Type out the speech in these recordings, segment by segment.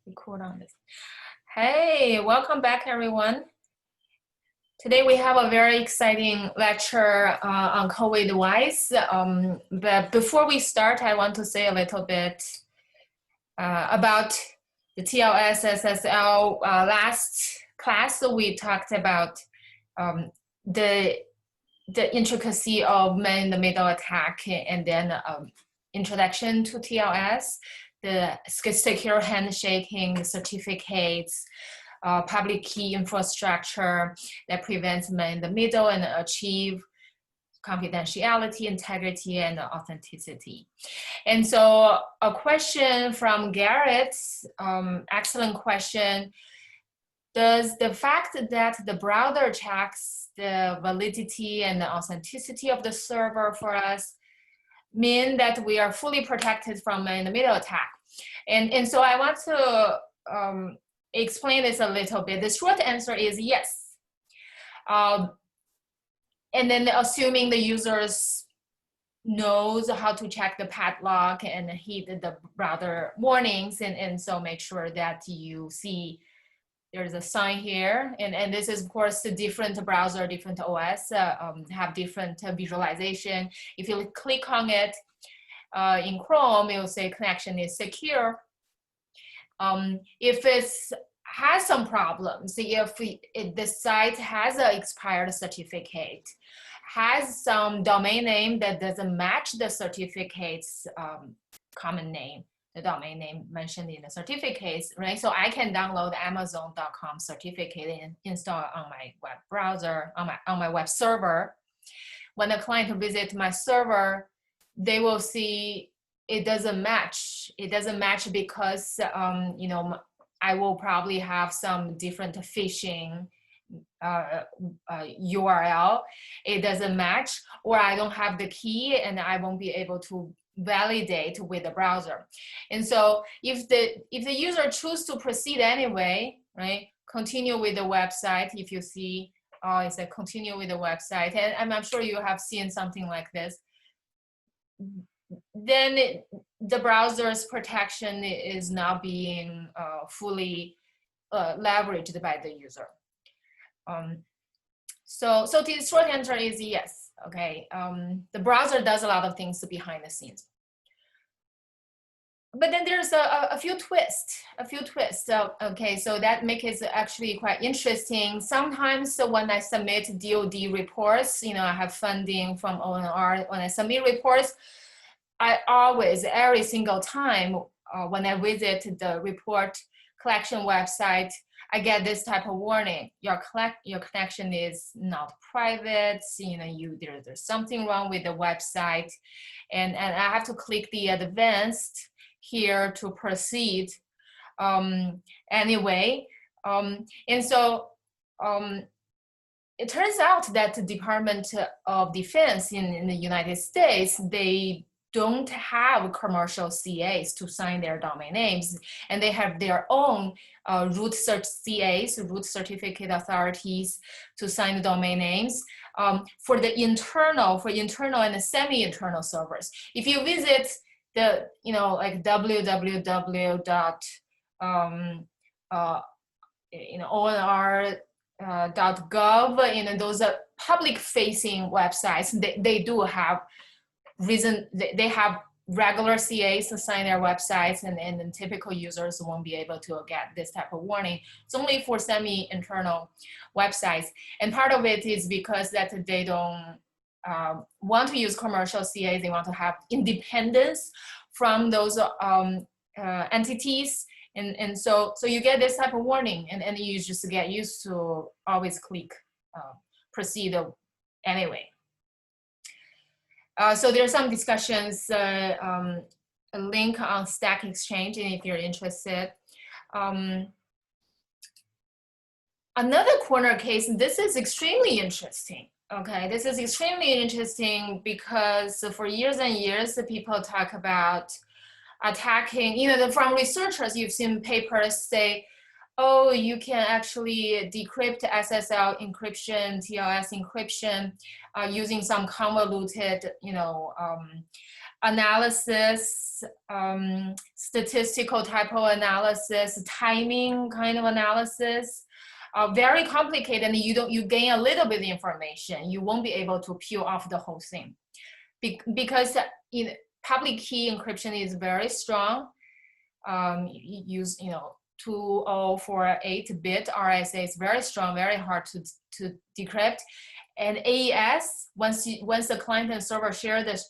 Record on this. Hey, welcome back, everyone. Today we have a very exciting lecture on COVIDWISE. But before we start, I want to say a little bit about the TLS SSL. Last class, we talked about the intricacy of man-in-the-middle attack, and then introduction to TLS, the secure handshaking, the certificates, public key infrastructure that prevents man-in-the-middle and achieve confidentiality, integrity, and authenticity. And so a question from Garrett, excellent question. Does the fact that the browser checks the validity and the authenticity of the server for us mean that we are fully protected from man-in-the-middle attack? And so I want to explain this a little bit. The short answer is yes. And then assuming the users knows how to check the padlock and heed the browser warnings, and so make sure that you see there's a sign here, and this is of course the different browser, different OS have different visualization. If you click on it in Chrome, it will say connection is secure. If it has some problems, if the site has an expired certificate, has some domain name that doesn't match the certificate's common name, the domain name mentioned in the certificates, right? So I can download Amazon.com certificate and install on my web browser, on my web server. When the client visits my server, they will see it doesn't match. It doesn't match because you know, I will probably have some different phishing URL. It doesn't match, or I don't have the key and I won't be able to validate with the browser. And so if the user chooses to proceed anyway, right, continue with the website. If you see, it's a continue with the website, and I'm sure you have seen something like this, then the browser's protection is not being fully leveraged by the user. So the short answer is yes. Okay, the browser does a lot of things behind the scenes. But then there's a few twists. Okay, so that makes it actually quite interesting. Sometimes when I submit DoD reports, you know, I have funding from ONR. When I submit reports, I always, every single time when I visit the report collection website, I get this type of warning. Your connection is not private. You know, there's something wrong with the website, and I have to click the advanced here to proceed. Anyway, and so it turns out that the Department of Defense in the United States, they don't have commercial CAs to sign their domain names, and they have their own root CAs, root certificate authorities, to sign the domain names for internal and the semi-internal servers. If you visit the, you know, like onr.gov, you know, those are public-facing websites. They do have they have regular CAs to sign their websites, and then typical users won't be able to get this type of warning. It's only for semi-internal websites, and part of it is because that they don't want to use commercial CAs. They want to have independence from those entities, and so you get this type of warning, and you just get used to always click proceed anyway. So there are some discussions, a link on Stack Exchange, and if you're interested. Another corner case, this is extremely interesting. Okay, this is extremely interesting because for years and years, the people talk about attacking, you know, from researchers, you've seen papers say, oh, you can actually decrypt SSL encryption, TLS encryption, using some convoluted, you know, analysis, statistical typo analysis, timing kind of analysis. Very complicated, and you gain a little bit of information. You won't be able to peel off the whole thing because public key encryption is very strong. You use 2048-bit RSA is very strong, very hard to decrypt. And AES, once the client and server share the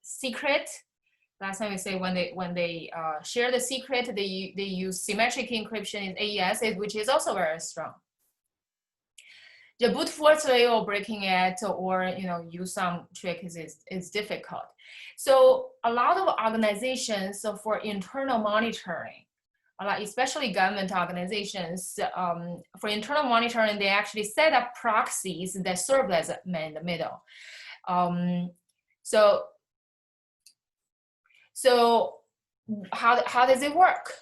secret, last time we say when they share the secret, they use symmetric encryption in AES, which is also very strong. The brute force way of breaking it, or use some trick is difficult. So a lot of organizations, so for internal monitoring, especially government organizations, for internal monitoring, they actually set up proxies that serve as a man in the middle. So how does it work?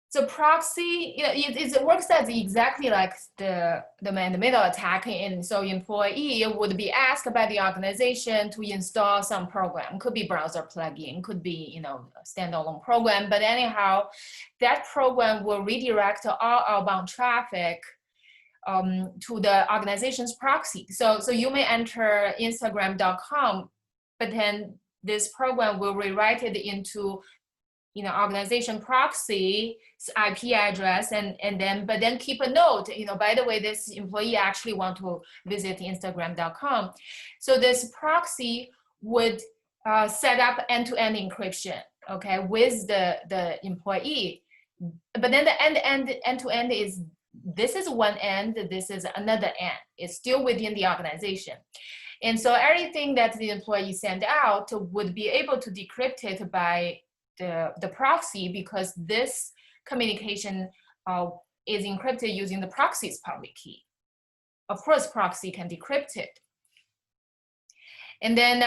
So proxy, it works as exactly like the man in the middle attack. And so employee would be asked by the organization to install some program. Could be browser plugin, could be a standalone program. But anyhow, that program will redirect all outbound traffic to the organization's proxy. So you may enter Instagram.com, but then this program will rewrite it into organization proxy IP address, but then keep a note, by the way, this employee actually want to visit Instagram.com. So this proxy would set up end-to-end encryption, okay, with the employee. But then the end-to-end is, this is one end, this is another end. It's still within the organization. And so everything that the employee sent out would be able to decrypt it by the proxy, because this communication is encrypted using the proxy's public key. Of course, proxy can decrypt it. And then,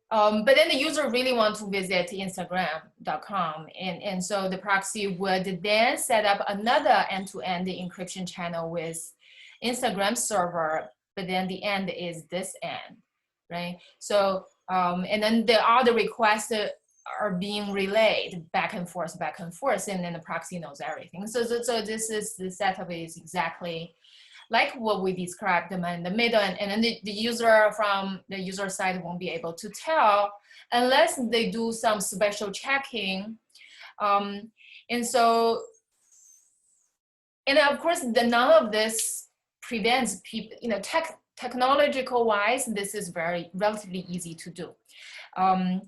but then the user really wants to visit Instagram.com. And so the proxy would then set up another end-to-end encryption channel with Instagram server, but then the end is this end, right? So, and then the other requests are being relayed back and forth, and then the proxy knows everything. So the setup is exactly like what we described in the middle, and then the user from the user side won't be able to tell unless they do some special checking. And of course, none of this prevents people, technological wise, this is relatively easy to do. And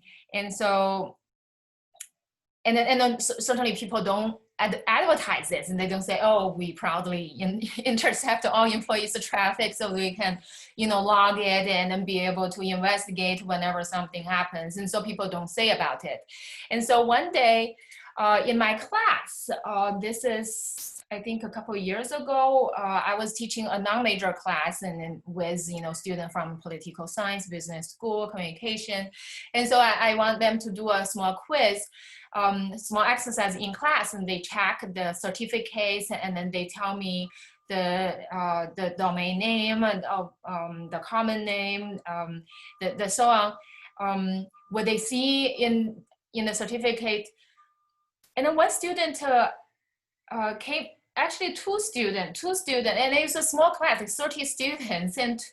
then certainly people don't advertise this, and they don't say, oh, we proudly intercept all employees' traffic so we can, log it and then be able to investigate whenever something happens. And so people don't say about it. And so one day in my class, this is, I think a couple of years ago, I was teaching a non-major class and with students from political science, business school, communication. And so I want them to do a small quiz, small exercise in class, and they check the certificates, and then they tell me the domain name, the common name, the so on, what they see in the certificate. And then one student came, actually two students, and it was a small class, it's 30 students, and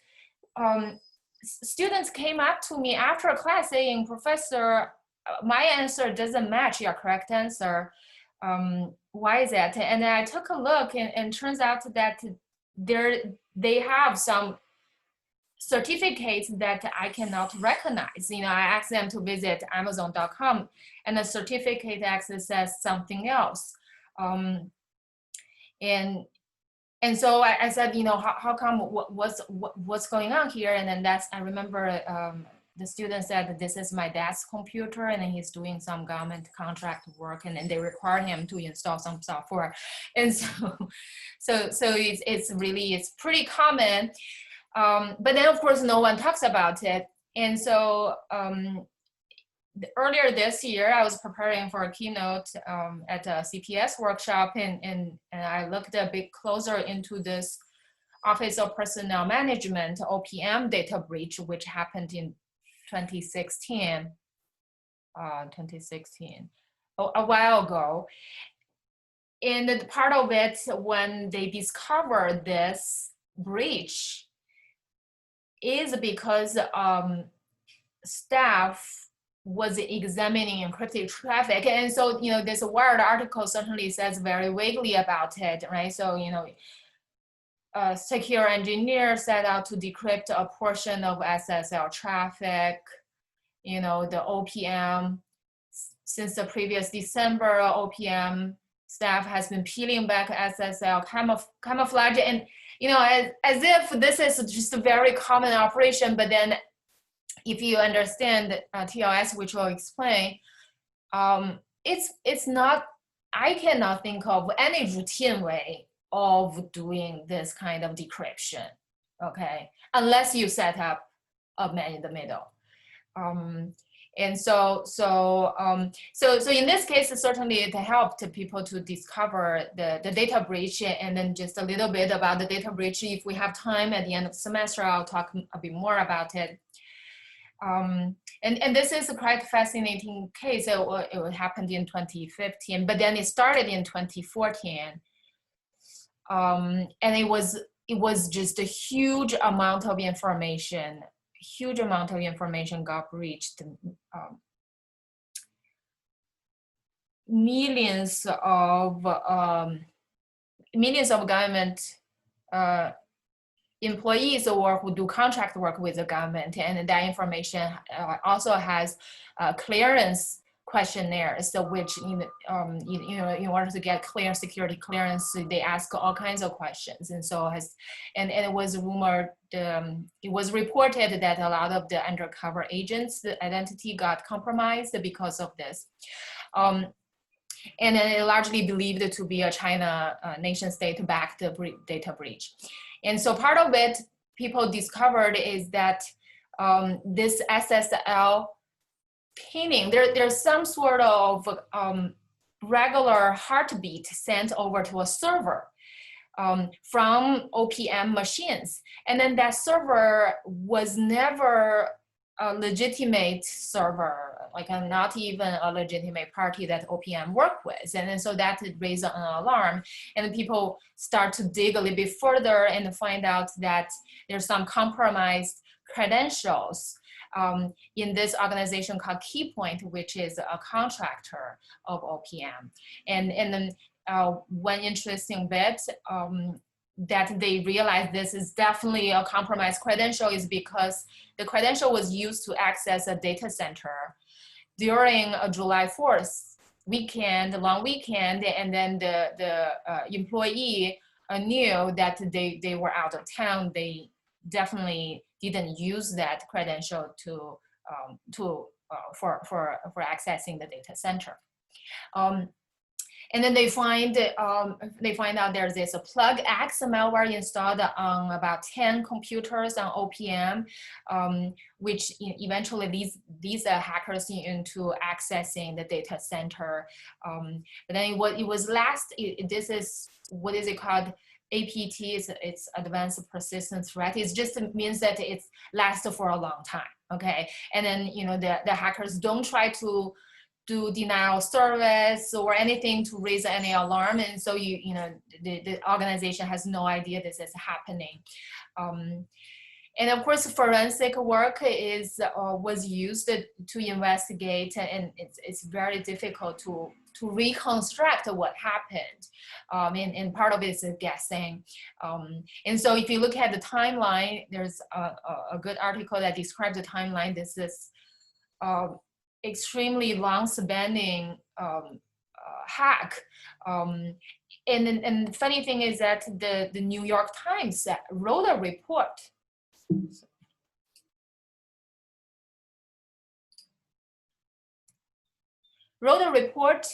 students came up to me after class saying, Professor, my answer doesn't match your correct answer. Why is that? And I took a look, and turns out that they have some certificates that I cannot recognize. I asked them to visit Amazon.com, and the certificate actually says something else. And so I said, how come, what's going on here? And then I remember the student said that this is my dad's computer, and then he's doing some government contract work, and then they require him to install some software. And so it's pretty common. But then of course, no one talks about it. And so earlier this year, I was preparing for a keynote at a CPS workshop, and I looked a bit closer into this Office of Personnel Management, OPM data breach, which happened in 2016, a while ago. And the part of it, when they discovered this breach, is because staff was examining encrypted traffic. And so, this Wired article certainly says very vaguely about it, right? So, a secure engineer set out to decrypt a portion of SSL traffic, the OPM. Since the previous December, OPM staff has been peeling back SSL camouflage, and as if this is just a very common operation. But then, if you understand TLS, which we'll explain, it's not. I cannot think of any routine way of doing this kind of decryption, okay? Unless you set up a man in the middle. And so in this case, certainly it helped people to discover the data breach. And then just a little bit about the data breach. If we have time at the end of the semester, I'll talk a bit more about it. And this is a quite fascinating case. It happened in 2015, but then it started in 2014. And it was just a huge amount of information. Huge amount of information got breached. Millions of government employees or who do contract work with the government, and that information also has clearance questionnaires, so which in order to get security clearance, they ask all kinds of questions. And so it was rumored, it was reported that a lot of the undercover agents, the identity got compromised because of this. And it largely believed to be a China nation state backed data breach. And so part of it people discovered is that this SSL pinning, there's some sort of regular heartbeat sent over to a server from OPM machines. And then that server was never a legitimate server, like not even a legitimate party that OPM work with. And then so that raised an alarm, and people start to dig a little bit further and find out that there's some compromised credentials in this organization called Keypoint, which is a contractor of OPM. And then one interesting bit that they realized this is definitely a compromised credential is because the credential was used to access a data center during a July 4th weekend, long weekend, and then the employee knew that they were out of town. They definitely didn't use that credential for accessing the data center. And then they find out there's this plug X malware installed on about 10 computers on OPM, which eventually leads these hackers into accessing the data center. But then this is, what is it called? APT, it's advanced persistent threat. It just means that it lasts for a long time, okay? And then, the hackers don't try to do denial of service or anything to raise any alarm. And so, the organization has no idea this is happening. And of course, forensic work was used to investigate, and it's very difficult to reconstruct what happened. And part of it is guessing. And so if you look at the timeline, there's a good article that describes the timeline. This is extremely long-spanning hack. And the funny thing is that the New York Times wrote a report. Wrote a report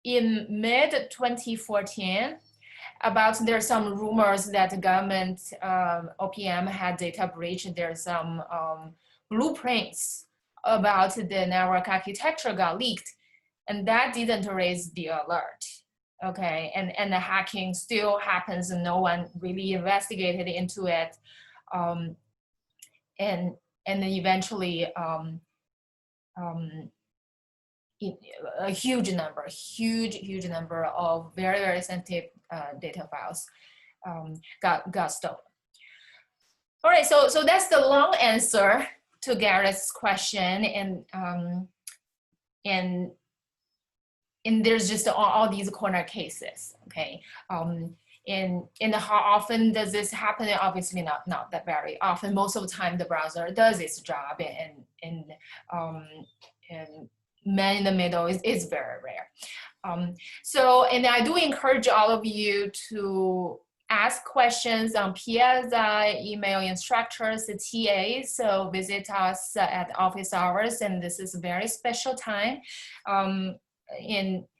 in mid-2014 about there's some rumors that the government OPM had data breach. There's some blueprints about the network architecture got leaked, and that didn't raise the alert. Okay, and the hacking still happens, and no one really investigated into it. And then eventually a huge number of very sensitive data files got stolen. All right, so that's the long answer to Garrett's question, and there's just all these corner cases, okay? And how often does this happen? Obviously not that very often. Most of the time the browser does its job, and man in the middle is very rare. So, and I do encourage all of you to ask questions on PSI, email instructors, the TAs. So visit us at office hours, and this is a very special time. And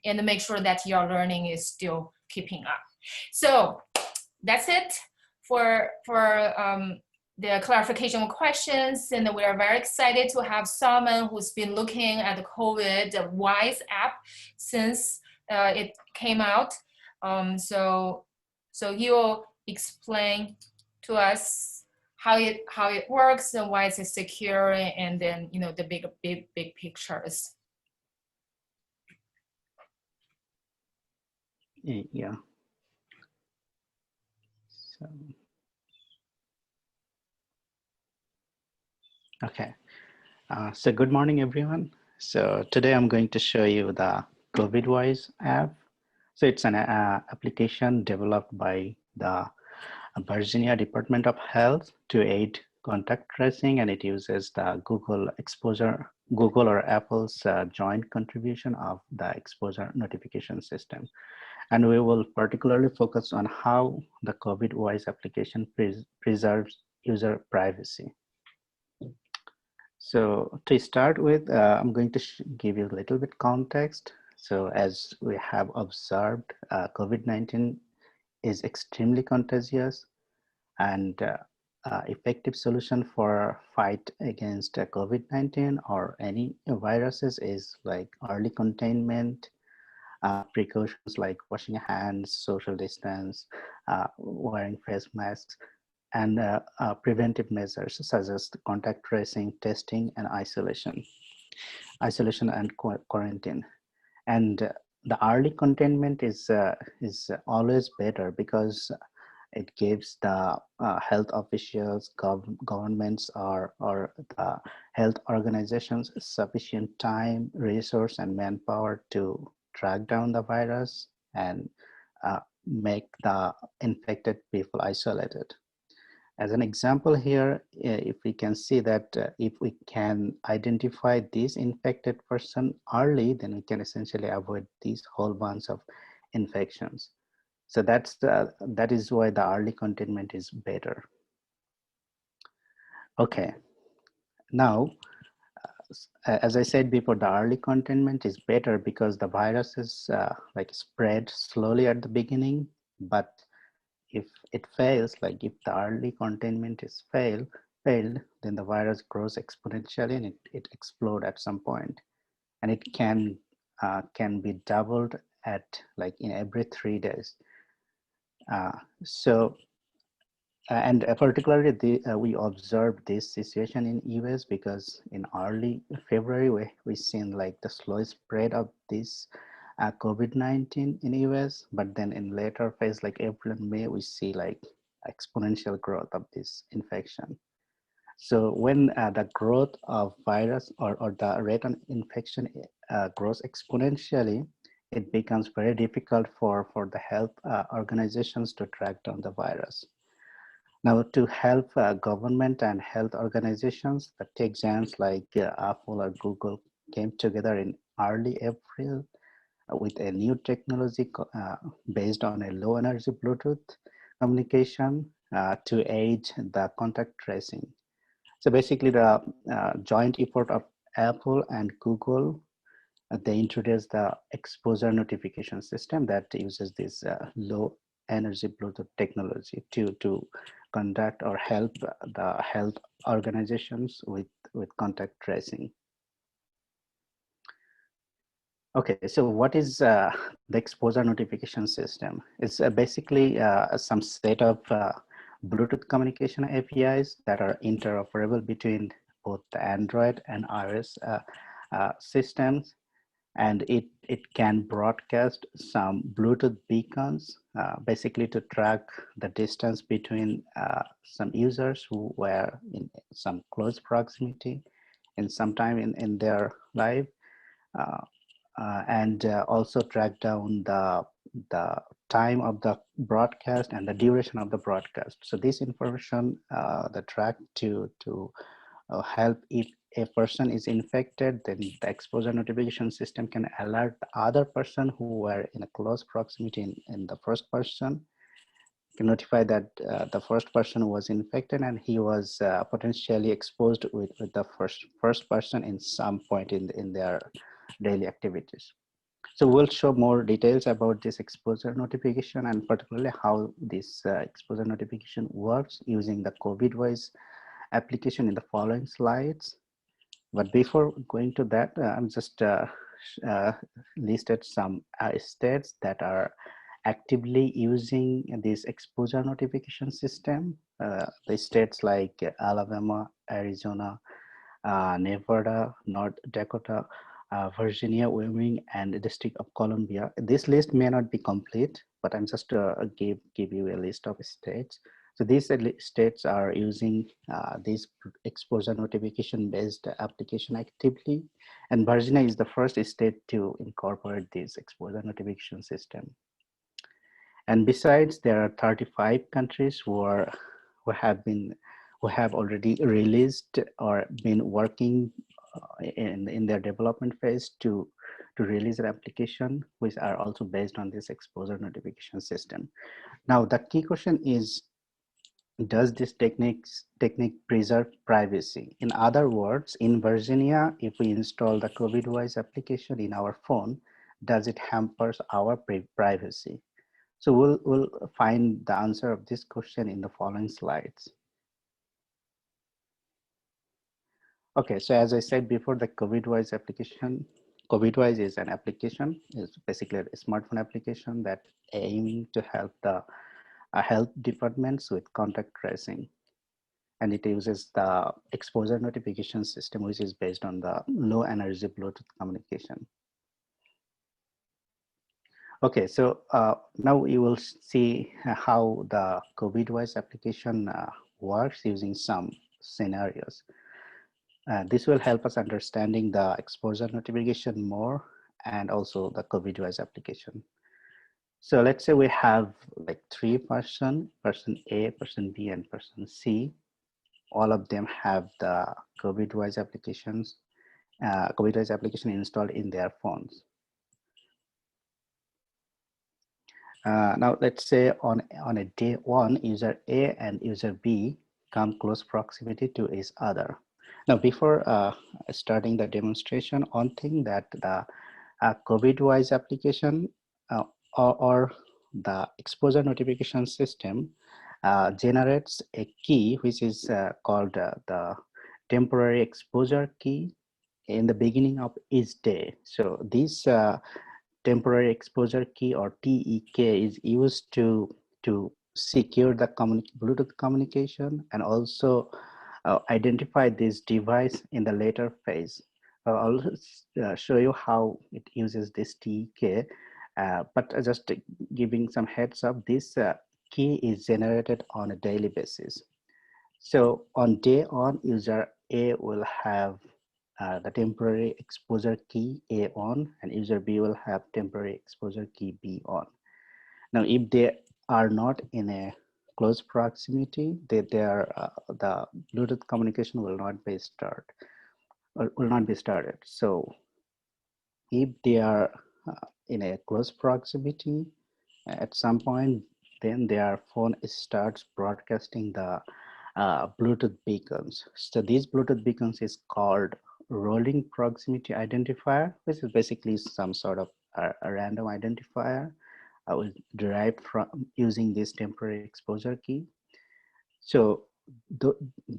make sure that your learning is still keeping up. So that's it for the clarification questions, and we are very excited to have someone who's been looking at the COVIDWISE app since it came out. So he will explain to us how it works and why it's secure, and then the big pictures. Yeah. So. Okay. So good morning, everyone. So today I'm going to show you the COVIDWISE app. So it's an application developed by the Virginia Department of Health to aid contact tracing, and it uses the Google or Apple's joint contribution of the exposure notification system. And we will particularly focus on how the COVIDWISE application preserves user privacy. So to start with, I'm going to give you a little bit context. So as we have observed, COVID-19 is extremely contagious, and effective solution for fight against COVID-19 or any viruses is like early containment, precautions like washing hands, social distance, wearing face masks, and preventive measures such as contact tracing, testing, and isolation and quarantine. And the early containment is always better because it gives the health officials, governments, or the health organizations sufficient time, resource, and manpower to track down the virus and make the infected people isolated. As an example here, if we can see that if we can identify this infected person early, then we can essentially avoid these whole bunch of infections. So that is why the early containment is better. Okay, now, as I said before, the early containment is better because the virus is like spread slowly at the beginning, but if it fails, like if the early containment is failed, then the virus grows exponentially and it explodes at some point, and it can be doubled at like in every 3 days. And particularly we observed this situation in US because in early February we seen like the slow spread of this COVID-19 in US, but then in later phase like April and May we see like exponential growth of this infection. So when the growth of virus or the rate of infection grows exponentially, it becomes very difficult for the health organizations to track down the virus. Now, to help government and health organizations, the tech giants like Apple or Google came together in early April with a new technology based on a low energy Bluetooth communication to aid the contact tracing. So basically the joint effort of Apple and Google, they introduced the exposure notification system that uses this low energy Bluetooth technology to conduct or help the health organizations with contact tracing. Okay, so what is the exposure notification system? It's basically some set of Bluetooth communication APIs that are interoperable between both the Android and iOS systems, and it can broadcast some Bluetooth beacons, basically to track the distance between some users who were in some close proximity in some time in their life, uh, and also track down the time of the broadcast and the duration of the broadcast. So this information, the track to help if a person is infected, then the exposure notification system can alert the other person who were in a close proximity in the first person, can notify that the first person was infected and he was potentially exposed with the first person in some point in their daily activities. So we'll show more details about this exposure notification and particularly how this exposure notification works using the COVIDWISE application in the following slides. But before going to that, I'm just uh, listed some states that are actively using this exposure notification system. The states like Alabama, Arizona, Nevada, North Dakota, Virginia, Wyoming, and the District of Columbia. This list may not be complete, but I'm just give you a list of states. So these states are using this exposure notification based application actively, and Virginia is the first state to incorporate this exposure notification system. And besides, there are 35 countries who have already released or been working in their development phase to release an application, which are also based on this exposure notification system. Now, the key question is, does this technique preserve privacy? In other words, in Virginia, if we install the COVIDWISE application in our phone, does it hampers our privacy? So we'll find the answer of this question in the following slides. Okay, so as I said before, the COVIDWISE application, COVIDWISE is an application, it's basically a smartphone application that aiming to help the health departments with contact tracing. And it uses the exposure notification system, which is based on the low energy Bluetooth communication. Okay, so now you will see how the COVIDWISE application works using some scenarios. This will help us understanding the exposure notification more and also the COVIDWISE application. So let's say we have like three person A, person B, and person C. All of them have the COVIDWISE applications, COVIDWISE application installed in their phones. Now let's say on a day one, user A and user B come close proximity to each other. Now before starting the demonstration, one thing that the COVIDWISE application or the exposure notification system generates a key which is called the temporary exposure key in the beginning of each day. So this temporary exposure key or TEK is used to secure the Bluetooth communication and also identify this device in the later phase. I'll show you how it uses this TEK, but just giving some heads up, this key is generated on a daily basis. So on day on, user A will have the temporary exposure key A on, and user B will have temporary exposure key B on. Now, if they are not in a close proximity, the Bluetooth communication will not be started. So if they are in a close proximity at some point, then their phone starts broadcasting the Bluetooth beacons. So these Bluetooth beacons is called rolling proximity identifier, which is basically some sort of a random identifier derived from using this temporary exposure key. So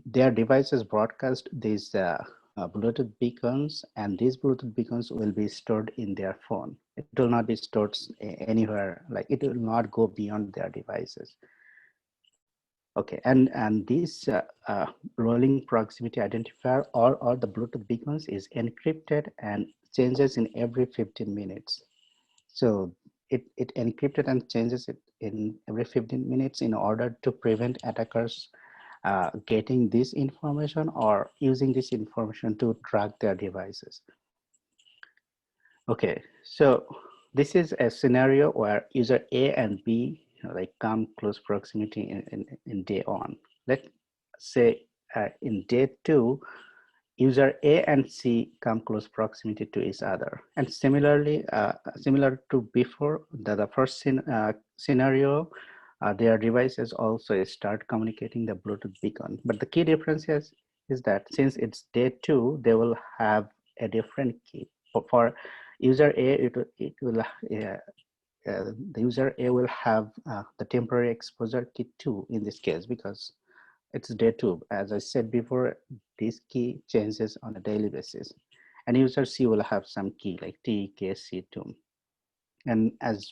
their devices broadcast these Bluetooth beacons, and these Bluetooth beacons will be stored in their phone. It will not be stored anywhere, like it will not go beyond their devices. Okay, and this rolling proximity identifier or the Bluetooth beacons is encrypted and changes in every 15 minutes. So it encrypted and changes it in every 15 minutes in order to prevent attackers getting this information or using this information to track their devices. Okay, so this is a scenario where user A and B like come close proximity in day one. Let's say in day two, user A and C come close proximity to each other. And similarly, similar to before, the first scenario, their devices also start communicating the Bluetooth beacon. But the key difference is that since it's day two, they will have a different key. For user A, it will the user A will have the temporary exposure key 2 in this case because it's day two. As I said before, this key changes on a daily basis. And user C will have some key like TKC2. And as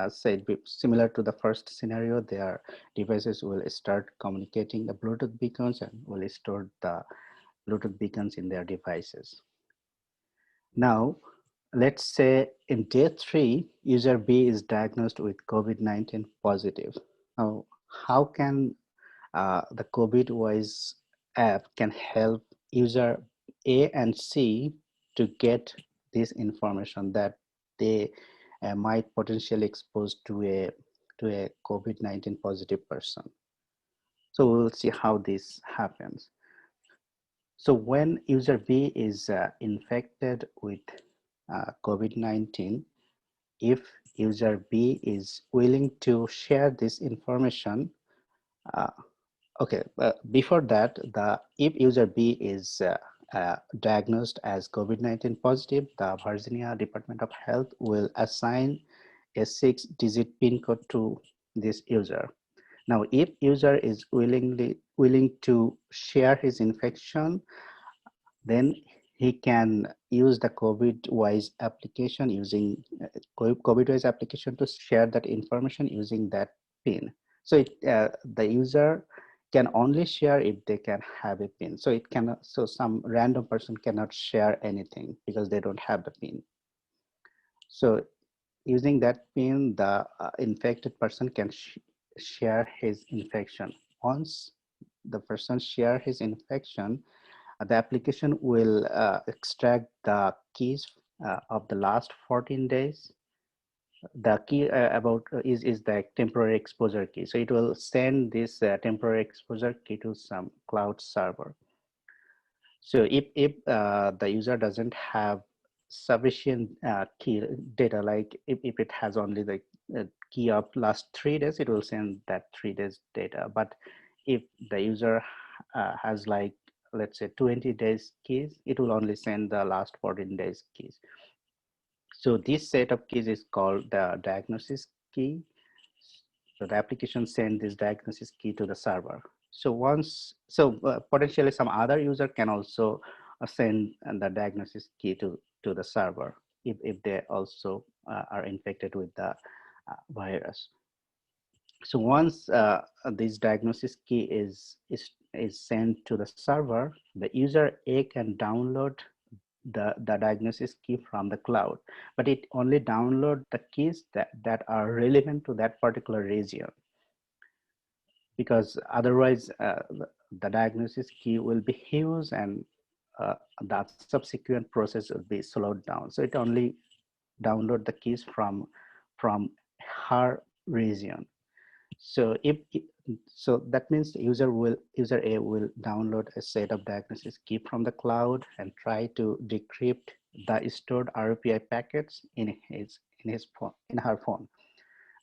said, similar to the first scenario, their devices will start communicating the Bluetooth beacons and will store the Bluetooth beacons in their devices. Now, let's say in day three, user B is diagnosed with COVID-19 positive. Now, how can the COVIDWISE app can help user A and C to get this information that they might potentially expose to a COVID-19 positive person. So we'll see how this happens. So when user B is infected with COVID-19, if user B is willing to share this information, uh, okay, before that, if user B is diagnosed as COVID-19 positive, the Virginia Department of Health will assign a 6-digit PIN code to this user. Now, if user is willing to share his infection, then he can use the COVIDWISE application COVIDWISE application to share that information using that PIN. So the user can only share if they can have a PIN. So it cannot. So some random person cannot share anything because they don't have the PIN. So using that PIN, the infected person can share his infection. Once the person share his infection, the application will extract the keys of the last 14 days. The key is the temporary exposure key. So it will send this temporary exposure key to some cloud server. So if the user doesn't have sufficient key data, like if it has only the key of last 3 days, it will send that 3 days data. But if the user has like, let's say 20 days keys, it will only send the last 14 days keys. So this set of keys is called the diagnosis key. So the application sends this diagnosis key to the server. So potentially some other user can also send the diagnosis key to the server if they also are infected with the virus. So once this diagnosis key is sent to the server, the user A can download the diagnosis key from the cloud, but it only download the keys that are relevant to that particular region, because otherwise the diagnosis key will be huge and that subsequent process will be slowed down. So it only download the keys from her region. So so that means the user A will download a set of diagnosis key from the cloud and try to decrypt the stored RPI packets in her phone.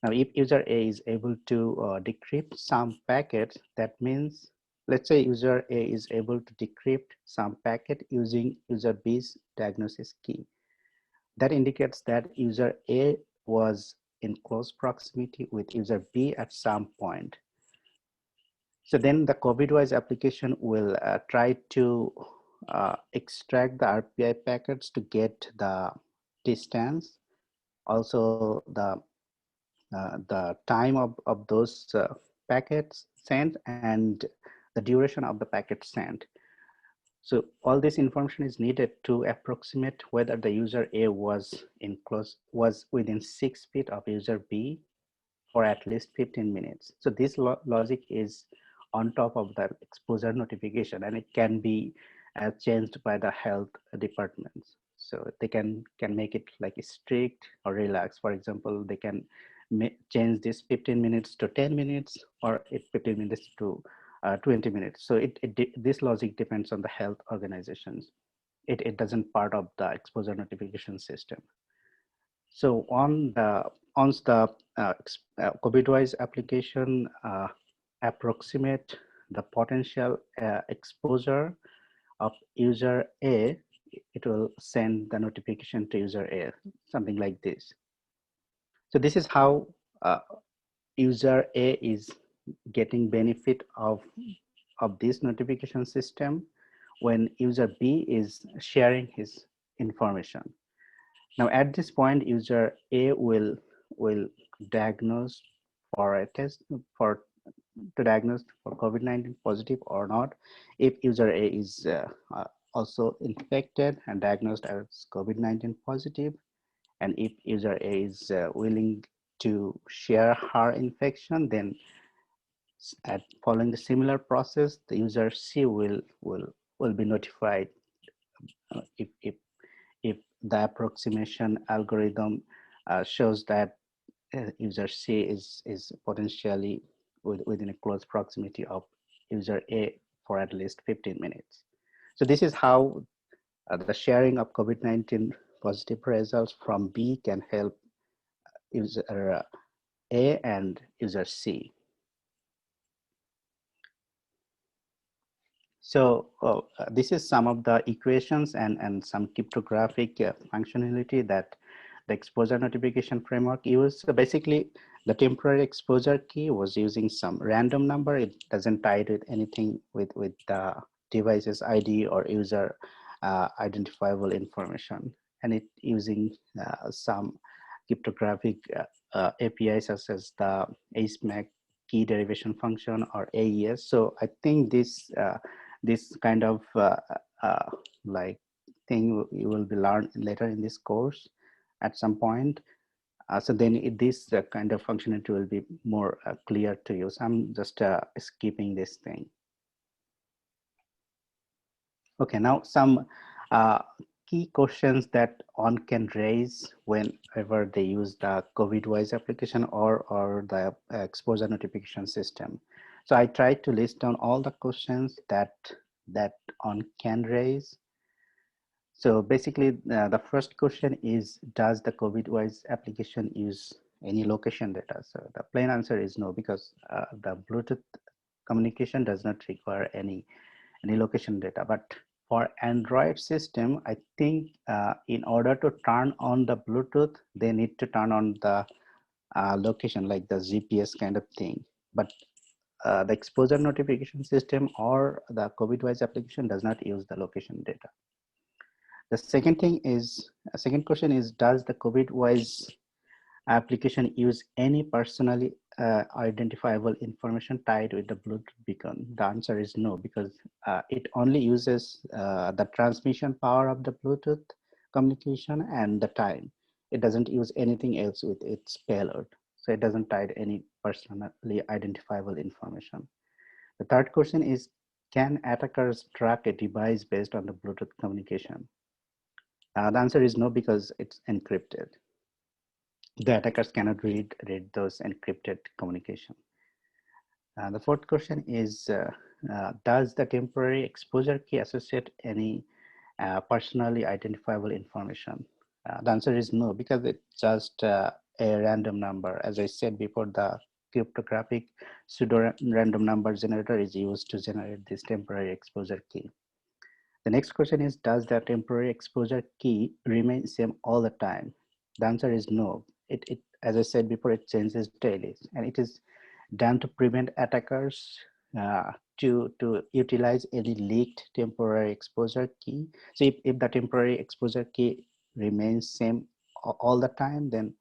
Now, if user A is able to decrypt some packets, that means, let's say user A is able to decrypt some packet using user B's diagnosis key. That indicates that user A was in close proximity with user B at some point. So then the COVIDWISE application will try to extract the RPI packets to get the distance, also the time of those packets sent and the duration of the packet sent. So all this information is needed to approximate whether the user A was within 6 feet of user B for at least 15 minutes. So this logic is on top of the exposure notification, and it can be changed by the health departments. So they can make it like strict or relaxed. For example, they can change this 15 minutes to 10 minutes or 15 minutes to 20 minutes. So this logic depends on the health organizations. It doesn't part of the exposure notification system. So once the COVIDWISE application approximate the potential exposure of user A, it will send the notification to user A, something like this. So this is how user A is getting benefit of this notification system when user B is sharing his information. Now at this point, user A will diagnose for a test to diagnose for COVID-19 positive or not. If user A is also infected and diagnosed as COVID-19 positive, and if user A is willing to share her infection, then following the similar process, the user C will be notified if the approximation algorithm shows that user C is potentially within a close proximity of user A for at least 15 minutes. So this is how the sharing of COVID-19 positive results from B can help user A and user C. So this is some of the equations and some cryptographic functionality that the exposure notification framework used. So basically, the temporary exposure key was using some random number. It doesn't tie with anything with the device's ID or user identifiable information. And it using some cryptographic APIs such as the ASMAC key derivation function or AES. So I think this kind of like thing you will be learned later in this course at some point. So then this kind of functionality will be more clear to you. So I'm just skipping this thing. Okay, now some key questions that one can raise whenever they use the COVIDWISE application or the exposure notification system. So I tried to list down all the questions that one can raise. So basically, the first question is, does the COVIDWISE application use any location data? So the plain answer is no, because the Bluetooth communication does not require any location data. But for Android system, I think in order to turn on the Bluetooth, they need to turn on the location, like the GPS kind of thing. But the exposure notification system or the COVIDWISE application does not use the location data. The second question is, does the COVIDWISE application use any personally identifiable information tied with the Bluetooth beacon? The answer is no, because it only uses the transmission power of the Bluetooth communication and the time. It doesn't use anything else with its payload. So it doesn't tie any personally identifiable information. The third question is, can attackers track a device based on the Bluetooth communication? The answer is no, because it's encrypted. The attackers cannot read those encrypted communication. The fourth question is, does the temporary exposure key associate any personally identifiable information? The answer is no, because it's just a random number. As I said before, the cryptographic pseudo-random number generator is used to generate this temporary exposure key. The next question is, does the temporary exposure key remain same all the time? The answer is no. As I said before, it changes daily, and it is done to prevent attackers to utilize any leaked temporary exposure key. So if the temporary exposure key remains same all the time, then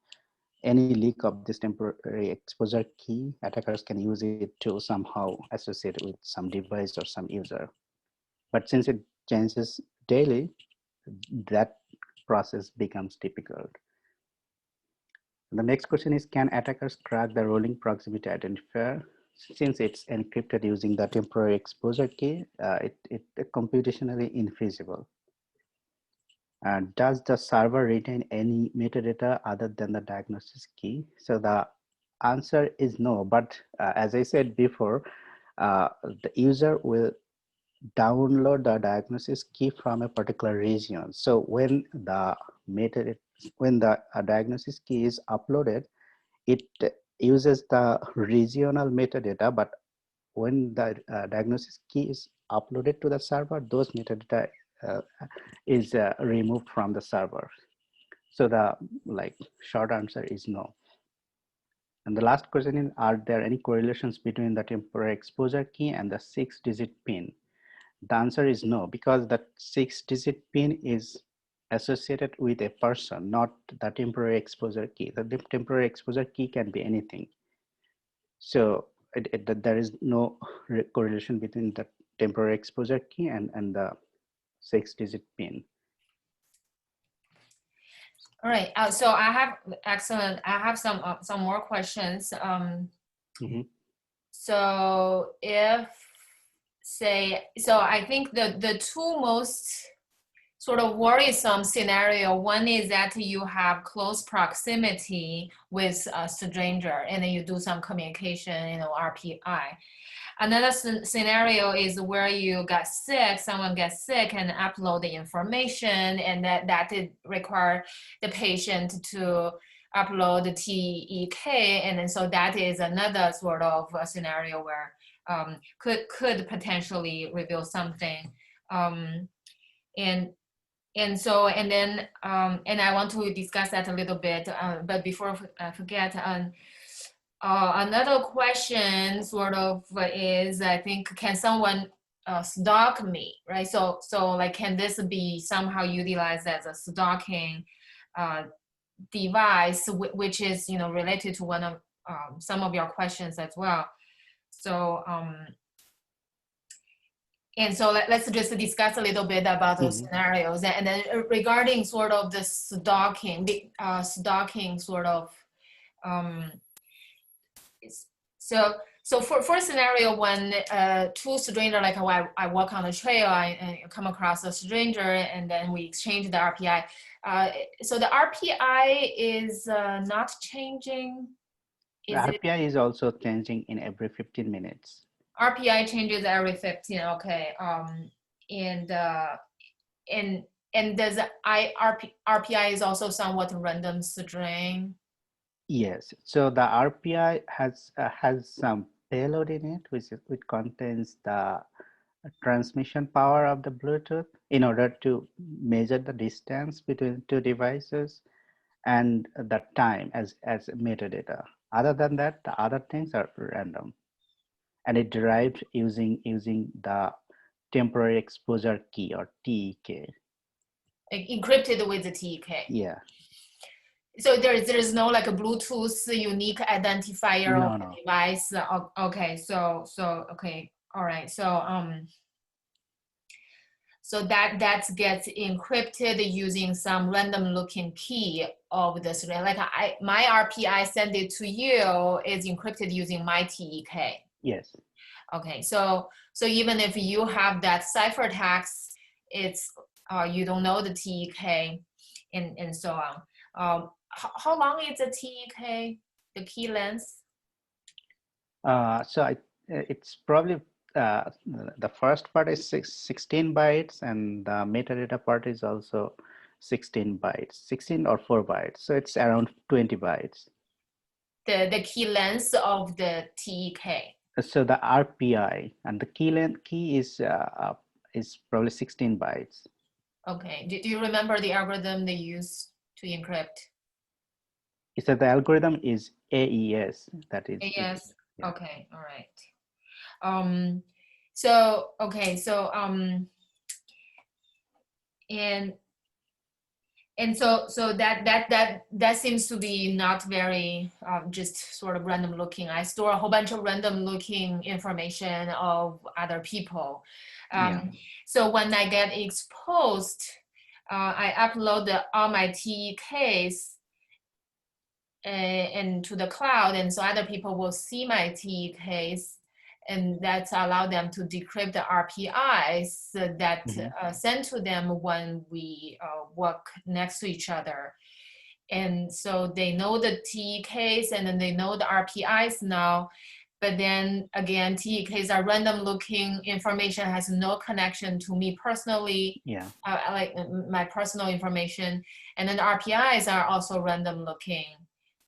any leak of this temporary exposure key, attackers can use it to somehow associate with some device or some user. But since it changes daily, that process becomes difficult. The next question is, can attackers crack the rolling proximity identifier? Since it's encrypted using the temporary exposure key, it computationally infeasible. Does the server retain any metadata other than the diagnosis key? So the answer is no, but as I said before, the user will download the diagnosis key from a particular region. So when the metadata, when the diagnosis key is uploaded, it uses the regional metadata, but when the diagnosis key is uploaded to the server, those metadata uh, is removed from the server. So the short answer is no. And the last question is, are there any correlations between the temporary exposure key and the 6-digit PIN? The answer is no, because the 6-digit PIN is associated with a person, not the temporary exposure key. The temporary exposure key can be anything. So there is no correlation between the temporary exposure key and the 6-digit PIN. All right. So I have excellent. I have some more questions. So if so I think the two most sort of worrisome scenario, one is that you have close proximity with a stranger and then you do some communication, RPI. Another scenario is where you got sick, someone gets sick and upload the information, and that did require the patient to upload the TEK, and then so that is another sort of a scenario where could potentially reveal something. And then I want to discuss that a little bit, but before I forget, another question sort of is, I think, can someone stalk me, right? So like, can this be somehow utilized as a stalking device, which is, related to one of some of your questions as well. So and so let's just discuss a little bit about those scenarios, and then regarding sort of the stalking sort of so for scenario when two stranger, like I walk on the trail, I come across a stranger, and then we exchange the RPI. So the RPI is not changing. RPI is also changing in every 15 minutes. RPI changes every 15. Okay. And does RPI is also somewhat random string? Yes. So the RPI has some payload in it, which contains the transmission power of the Bluetooth in order to measure the distance between two devices and the time as metadata. Other than that, the other things are random, and it derived using the temporary exposure key, or TEK. Encrypted with the TEK. Yeah. So there's no like a Bluetooth unique identifier No, of the no. device. Okay. So okay. All right. So that gets encrypted using some random looking key of this. Like my RPI send it to you is encrypted using my TEK. Yes. Okay, so even if you have that ciphertext, it's you don't know the TEK, and so on. How long is the TEK, the key length? So it's probably the first part is 16 bytes, and the metadata part is also 16 bytes, 16 or 4 bytes. So it's around 20 bytes. The key length of the TEK. So the RPI and the key is probably 16 bytes. Okay. Do you remember the algorithm they use to encrypt? So the algorithm is AES. That is AES. Yeah. Okay. All right. So okay. So and And so that seems to be not very just sort of random looking. I store a whole bunch of random looking information of other people. Yeah. So when I get exposed, I upload all my TEKs and to the cloud, and so other people will see my TEKs, and that's allow them to decrypt the RPIs that Hmm. sent to them when we work next to each other. And so they know the TEKs and then they know the RPIs now. But then again, TEKs are random looking information, has no connection to me personally, Yeah. like my personal information. And then the RPIs are also random looking.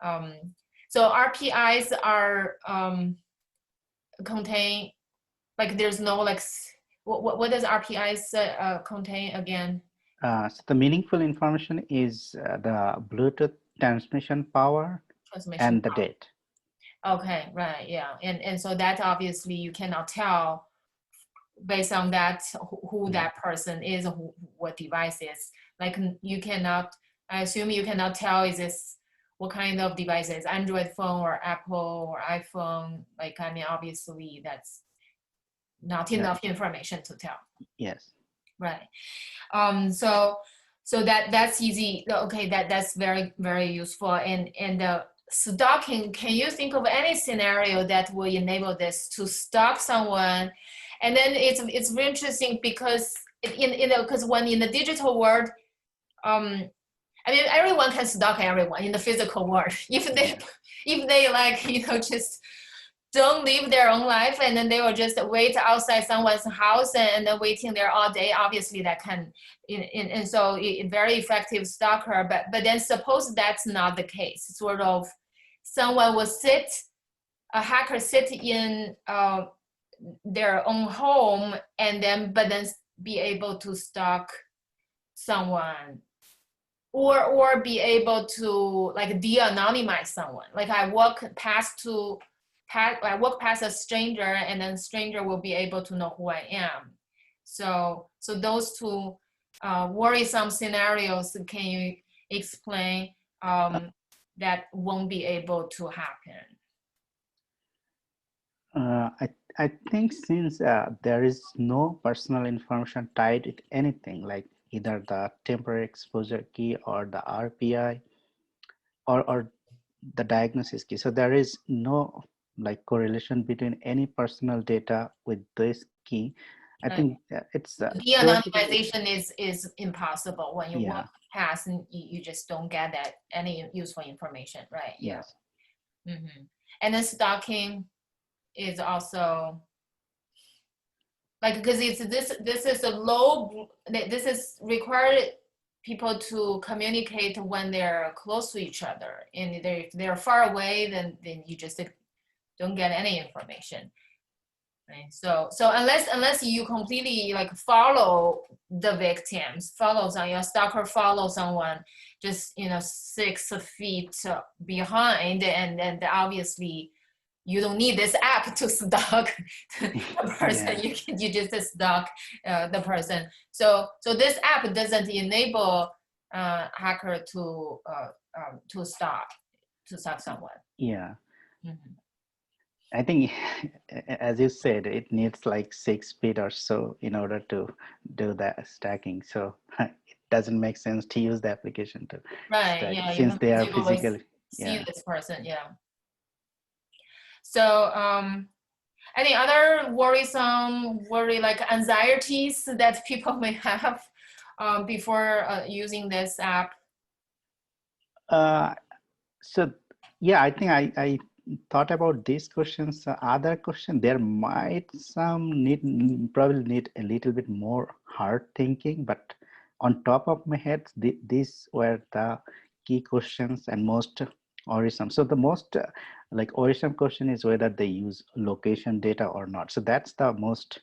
Um, so RPIs are contain, like there's no like, what does RPIs contain again? So the meaningful information is the Bluetooth transmission power Transmission. and the date. Okay, right, yeah. And so that obviously you cannot tell based on that who Yeah. that person is, what device is. Like you cannot, I assume you cannot tell is this what kind of device is, Android phone or Apple or iPhone. Like, I mean, obviously that's not enough information to tell. Yes. Right. So that's easy. Okay, that's very useful. And stalking. Can you think of any scenario that will enable this to stalk someone? And then it's very interesting because because when in the digital world, I mean everyone can stalk everyone in the physical world Yeah. if they like just don't live their own life and then they will just wait outside someone's house and then waiting there all day. Obviously that can and so very effective stalker. But then suppose that's not the case, sort of someone will sit, a hacker sit in their own home and then but then be able to stalk someone or be able to like de-anonymize someone. Like I walk past a stranger and then stranger will be able to know who I am. So those two worrisome scenarios, can you explain that won't be able to happen? I think since there is no personal information tied with anything, like either the temporary exposure key or the RPI or the diagnosis key, so there is no like correlation between any personal data with this key. I Right. think it's theoretically, De-anonymization is impossible when you walk yeah, past and you just don't get that any useful information, right? Yeah. yes. And then stalking is also like because it's this is a low, this is required people to communicate when they're close to each other, and if they're far away then you just don't get any information, right? So unless you completely like follow the victims, follows on your stalker, follow someone just 6 feet behind, and then obviously you don't need this app to stalk the person. Yeah. You just stalk the person. So this app doesn't enable hacker to stalk someone. Yeah. Mhm. I think, as you said, it needs like 6 feet or so in order to do that stacking. So it doesn't make sense to use the application to Right. stack it Yeah. You since can they are physically physical. see Yeah. this person. Yeah. So any other worry like anxieties that people may have before using this app? Uh, so yeah, I think I thought about these questions. Other question, there might some probably need a little bit more hard thinking, but on top of my head, these were the key questions and most worrisome. So the most like worrisome question is whether they use location data or not. So that's the most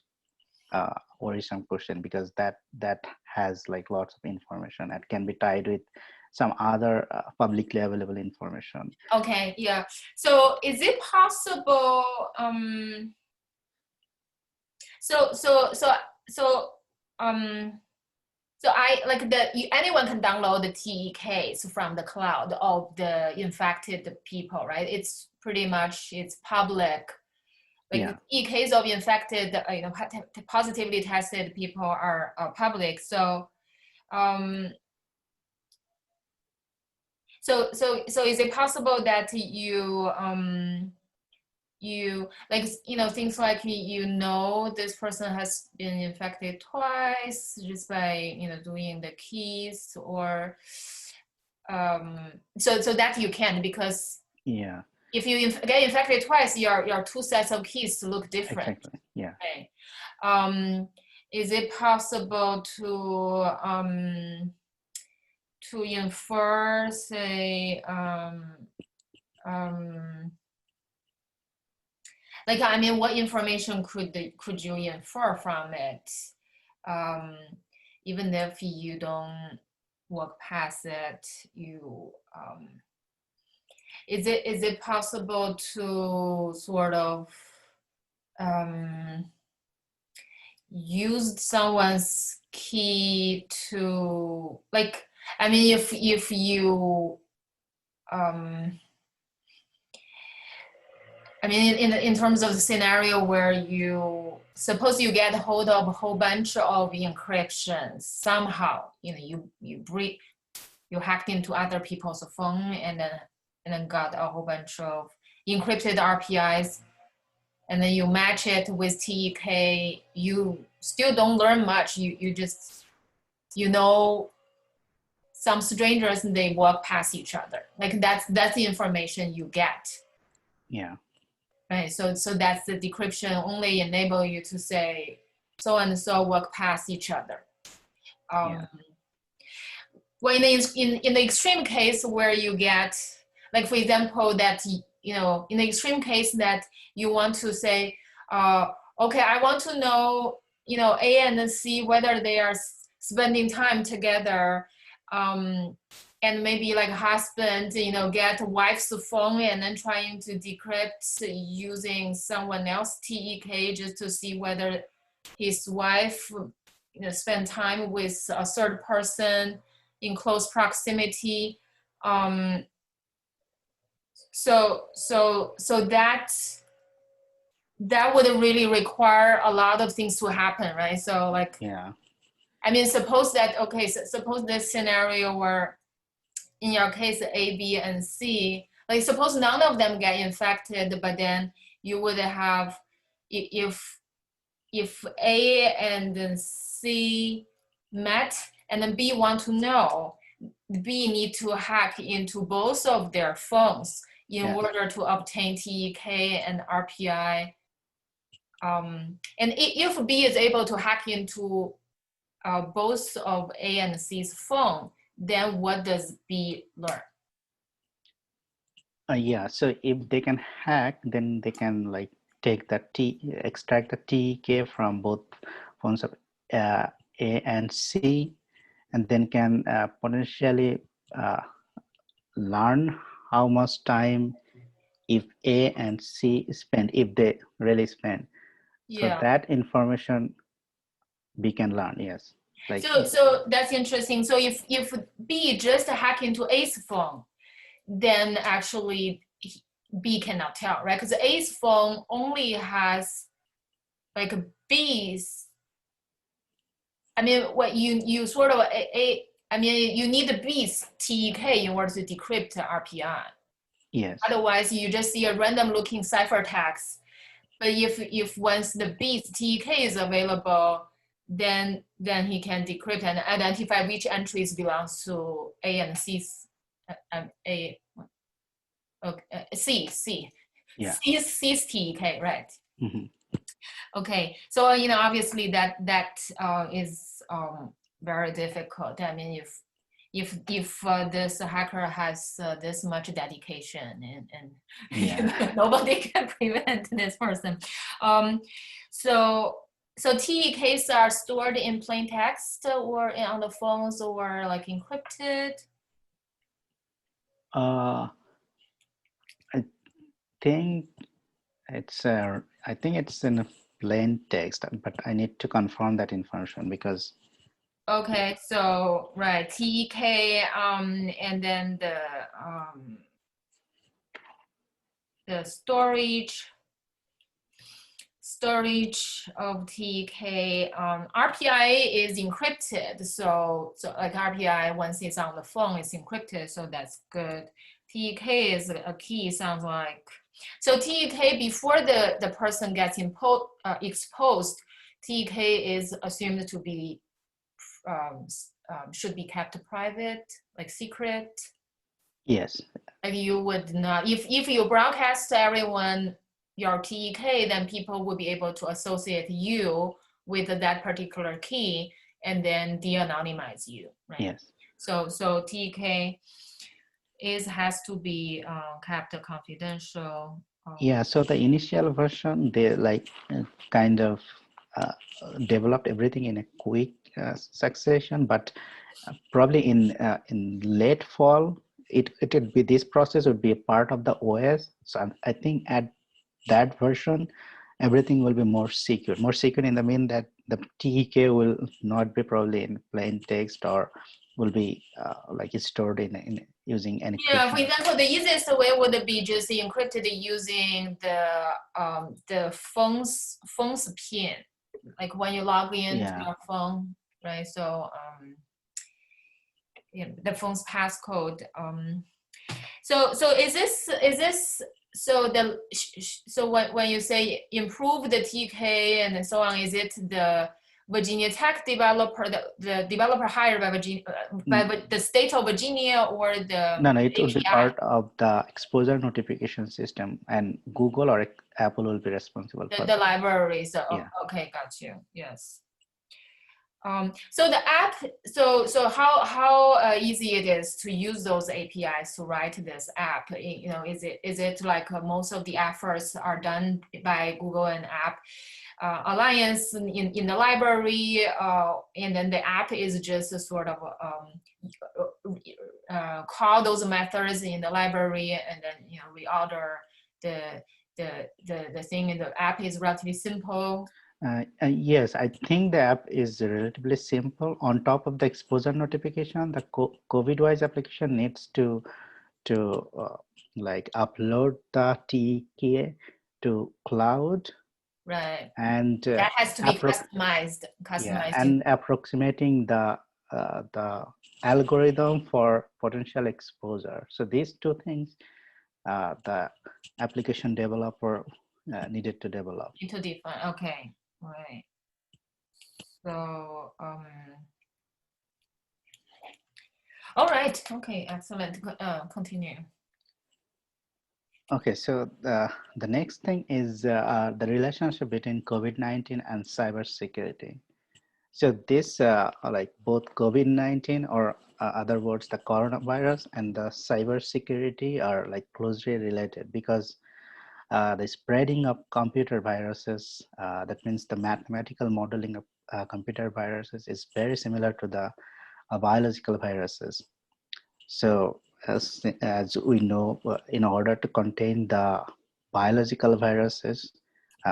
worrisome question because that has like lots of information and can be tied with some other publicly available information. Okay, yeah. So is it possible? So so so so um So anyone can download the TEKs from the cloud of the infected people, right? It's pretty much it's public. Like Yeah, the TEKs of infected, positively tested people are public. So um, so is it possible that you like things like this person has been infected twice just by doing the keys or so that you can because yeah, if you get infected twice your two sets of keys look different, exactly. Yeah, right? um is it possible to infer say um like I mean what information could you infer from it, um even if you don't walk past it, you is it possible to sort of um use someone's key to like I mean if you um I mean, in terms of the scenario where you suppose you get hold of a whole bunch of encryptions somehow, you hacked into other people's phone and then got a whole bunch of encrypted RPIs, and then you match it with TEK. You still don't learn much. You just some strangers and they walk past each other. Like that's the information you get. yeah, Right, so that's the decryption only enable you to say so and so walk past each other. yeah, Um, well, in the extreme case where you get, like for example, that in the extreme case that you want to say, uh, okay, I want to know, A and C whether they are spending time together, um, and maybe like husband, get wife's phone and then trying to decrypt using someone else TEK just to see whether his wife, spend time with a third person in close proximity. Um, so that would really require a lot of things to happen, right? So like, yeah, I mean, suppose that, okay, so suppose this scenario where in your case, A, B, and C, like suppose none of them get infected, but then you would have, if A and then C met and then B want to know, B need to hack into both of their phones in yeah. order to obtain TEK and RPI. And if B is able to hack into both of A and C's phone, then what does B learn? Yeah, so if they can hack, then they can like extract the TK from both phones of uh, A and C, and then can potentially uh, learn how much time if A and C spend, if they really spend. So Yeah. that information we can learn, yes. Like, So that's interesting. So if B just hack into A's phone, then actually B cannot tell, right? Because A's phone only has like B's. I mean, what you sort of I mean, you need the B's TEK in order to decrypt RPI. yes, Otherwise, you just see a random looking ciphertext. But if once the B's TEK is available, then he can decrypt and identify which entries belongs to A and C's A okay, yeah. C's TEK, right? Hmm. Okay, so obviously that is very difficult. I mean, if this hacker has this much dedication and Yeah. nobody can prevent this person. Um, so so TEKs are stored in plain text or on the phones or like encrypted. Uh, I think I think it's in a plain text, but I need to confirm that information because Okay, so right, TK, and then the storage of TK. RPI is encrypted, so like RPI once it's on the phone, it's encrypted, so that's good. TK is a key, sounds like. So TK before the person gets exposed, TK is assumed to be should be kept private, like secret. Yes, Like you would not, if you broadcast to everyone your TK, then people will be able to associate you with that particular key and then de-anonymize you, right? yes. So TK has to be kept confidential. Yeah, so the initial version, they like kind of uh, developed everything in a quick succession, but probably in late fall, it would be, this process would be a part of the OS. So I think at that version, everything will be more secure. More secure in the mean that the TK will not be probably in plain text or will be like stored in using Yeah, for encryption. example, the easiest way would be just encrypted using the phone's PIN, like when you log in to Yeah. your phone, right? So yeah, the phone's passcode. So is this so so when you say improve the TK and so on, is it the Virginia Tech developer, the developer hired by Virginia, by the state of Virginia, or the No, no, it would be API, part of the exposure notification system, and Google or Apple will be responsible for the that. libraries? Yeah. Okay, got you. Yes. So the app, so how easy it is to use those APIs to write this app? You know, is it like most of the efforts are done by Google and App Alliance in the library, and then the app is just a sort of call those methods in the library, and then reorder the the thing in the app is relatively simple. Yes, I think the app is relatively simple. On top of the exposure notification, the COVIDWISE application needs to like upload the TKA to cloud Right. and That has to be customized. yeah, Customized. and approximating the algorithm for potential exposure. So these two things the application developer needed to develop. Into define. Okay. Right. So all right. Okay. Excellent. Continue. Okay, so the next thing is the relationship between COVID-19 and cybersecurity. So this, like both COVID-19 or other words, the coronavirus and the cybersecurity are like closely related because the spreading of computer viruses, that means the mathematical modeling of computer viruses is very similar to the biological viruses. So as we know, in order to contain the biological viruses,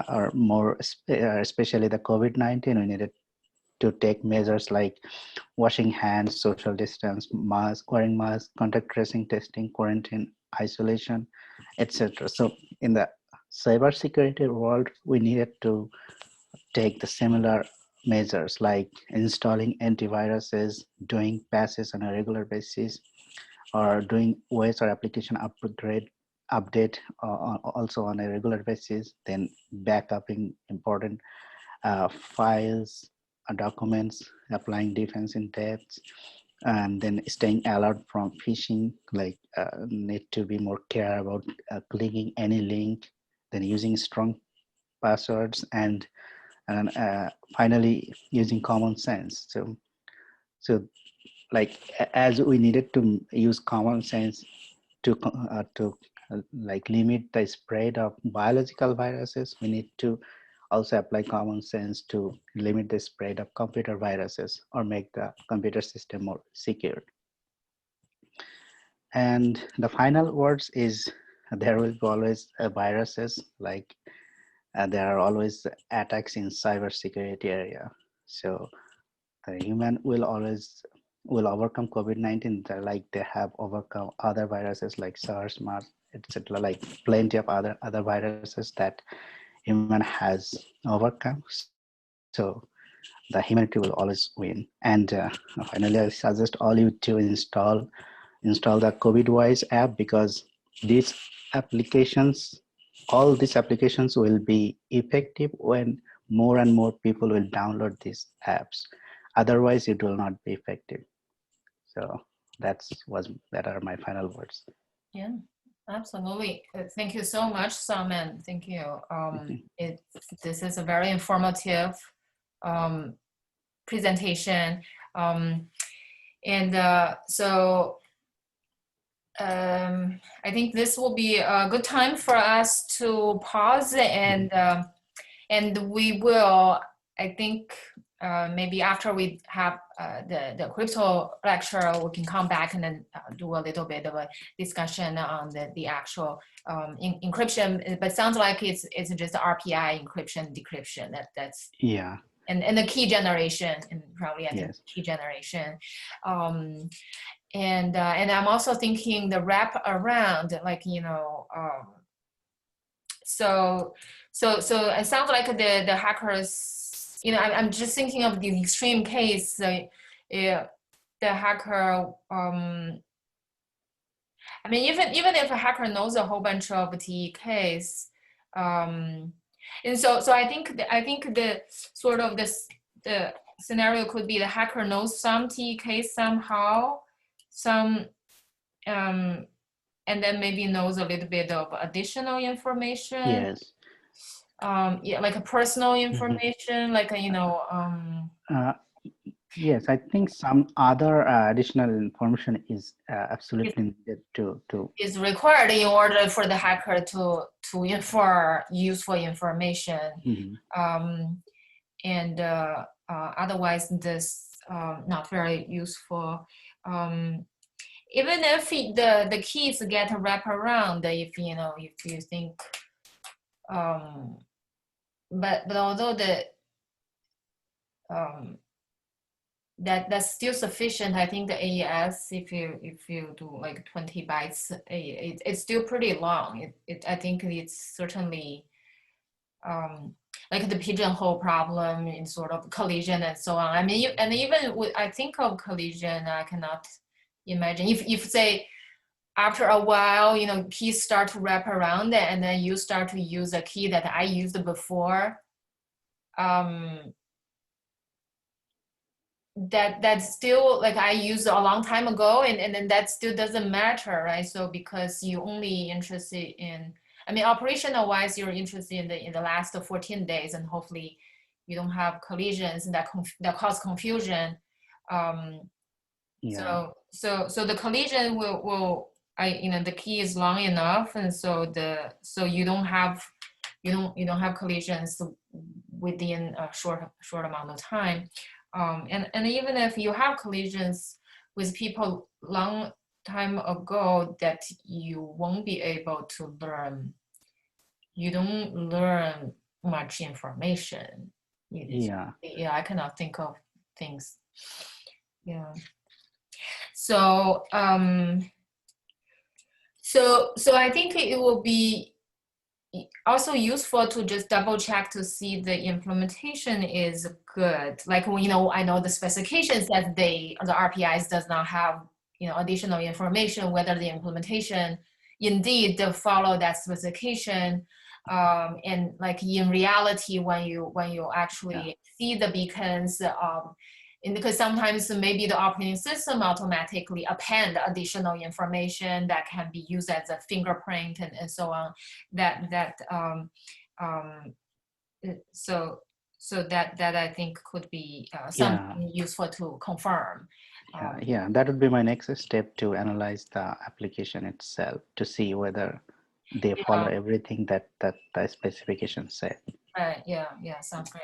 or more especially the COVID-19, we needed to take measures like washing hands, social distance, mask, wearing mask, contact tracing, testing, quarantine, isolation, etc. So in the cybersecurity world, we needed to take the similar measures like installing antiviruses, doing patches on a regular basis, or doing OS or application update also on a regular basis, then backupping important files, documents, applying defense in depth, and then staying alert from phishing, like need to be more care about clicking any link, then using strong passwords, and finally using common sense. So like as we needed to use common sense to like limit the spread of biological viruses, we need to also apply common sense to limit the spread of computer viruses or make the computer system more secure. And the final words is there will be always viruses, like there are always attacks in cybersecurity area. So the human will always will overcome COVID-19. Like they have overcome other viruses like SARS, MERS, etc. Like plenty of other viruses that human has overcome. So the humanity will always win. And finally, I suggest all you to install the COVIDWISE app, because these applications, all these applications will be effective when more and more people will download these apps. Otherwise, it will not be effective. So that are my final words. Yeah, absolutely. Thank you so much, Simon. Thank you. This is a very informative um, presentation. I think this will be a good time for us to pause, and we will, I think, maybe after we have the crypto lecture, we can come back and then do a little bit of a discussion on the actual encryption. But sounds like it's just RPI encryption, decryption. That's Yeah. And the key generation, and probably I think Yes. key generation. And I'm also thinking the wrap around, like, so it sounds like the hackers, I'm just thinking of the extreme case, the hacker, I mean, even if a hacker knows a whole bunch of TEKs, and so I think the sort of the scenario could be the hacker knows some TEKs somehow, some and then maybe knows a little bit of additional information. Yes. Yeah, like a personal information, like Yes, I think some other additional information is absolutely needed to is required in order for the hacker to infer useful information. And otherwise this not very useful. Even if the keys get wrapped around, if you think, but although that's still sufficient, I think the AES, if you do like 20 bytes, it's still pretty long. I think it's certainly like the pigeonhole problem in sort of collision and so on. I mean, and even I think of collision, I cannot imagine if say after a while, keys start to wrap around it, and then you start to use a key that I used before. That's still like I used a long time ago, and then that still doesn't matter, right? So because you only interested in, I mean, operational wise, you're interested in the last 14 days, and hopefully you don't have collisions that cause confusion. Yeah. So the collision will the key is long enough, and so you don't have collisions within a short amount of time. And even if you have collisions with people long time ago, that you won't be able to learn. You don't learn much information. Yeah. I cannot think of things. Yeah. So so I think it will be also useful to just double check to see the implementation is good. Like, I know the specifications that the RPIs does not have, additional information, whether the implementation indeed follow that specification. And like in reality, when you actually see the beacons, and because sometimes maybe the operating system automatically append additional information that can be used as a fingerprint and so on. So that I think could be something useful to confirm. Yeah, that would be my next step, to analyze the application itself to see whether they follow everything that the specification said. Right. Yeah. Sounds great.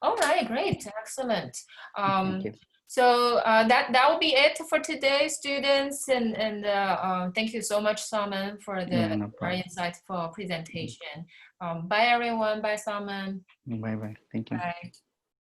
All right. Great. Excellent. Thank you. So that will be it for today, students, and thank you so much, Simon, for the No very problem. insightful presentation. Bye, everyone. Bye, Simon. Bye bye. Thank you. Bye.